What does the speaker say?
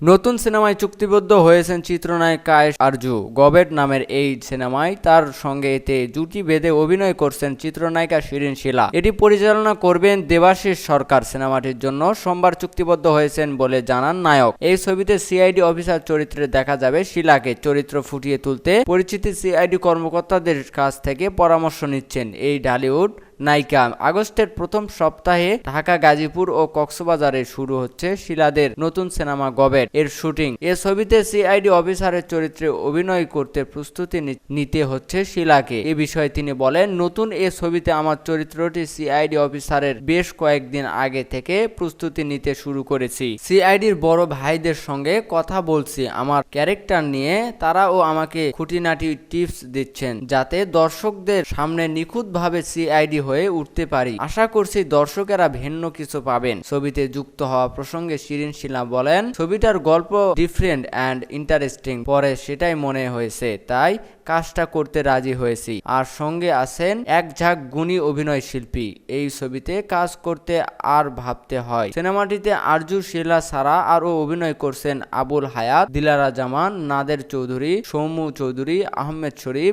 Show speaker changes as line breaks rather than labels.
নতুন সিনেমায় চুক্তিবদ্ধ হয়েছেন চিত্রনায়িকা আরজু গবেট নামের এই সিনেমায় তার সঙ্গে এতে জুটি বেঁধে অভিনয় করছেন চিত্রনায়িকা শিরিন শিলা। এটি পরিচালনা করবেন দেবাশিস সরকার। সিনেমাটির জন্য সোমবার চুক্তিবদ্ধ হয়েছেন বলে জানান নায়ক। এই ছবিতে সিআইডি অফিসার চরিত্রে দেখা যাবে শিলাকে। চরিত্র ফুটিয়ে তুলতে পরিচিত সিআইডি কর্মকর্তাদের কাছ থেকে পরামর্শ নিচ্ছেন এই ঢালিউড নায়িকা। আগস্টের প্রথম সপ্তাহে ঢাকা, গাজীপুর ও কক্সবাজারে শুরু হচ্ছে শিলাদের নতুন সিনেমা গবেট এর শুটিং। এ ছবিতে সিআইডি অফিসারের চরিত্রে অভিনয় করতে প্রস্তুতি নিতে হচ্ছে শিলাকে। এ বিষয়ে তিনি বলেন, নতুন এ ছবিতে আমার চরিত্রটি সিআইডি অফিসারের বেশ কয়েকদিন আগে থেকে প্রস্তুতি নিতে শুরু করেছি। সিআইডির বড় ভাইদের সঙ্গে কথা বলছি আমার ক্যারেক্টার নিয়ে। তারাও আমাকে খুঁটিনাটি টিপস দিচ্ছেন যাতে দর্শকদের সামনে নিখুঁতভাবে সিআইডি হয়ে উঠতে পারি। আশা করছি দর্শকেরা ভিন্ন কিছু পাবেন। ছবিতে যুক্ত হওয়া প্রসঙ্গে শিরিন শিলা বলেন, ছবিটার গল্প ডিফারেন্ট অ্যান্ড ইন্টারেস্টিং। পরে সেটাই মনে হয়েছে, তাই কাজটা করতে রাজি হয়েছি। আর সঙ্গে আছেন এক ঝাঁক গুণী অভিনয় শিল্পী। এই ছবিতে কাজ করতে আর ভাবতে হয়। সিনেমাটিতে আরজু শিলা ছাড়া আরও অভিনয় করছেন আবুল হায়াত, দিলারা জামান, নাদের চৌধুরী, সৌমু চৌধুরী, আহমেদ শরীফ,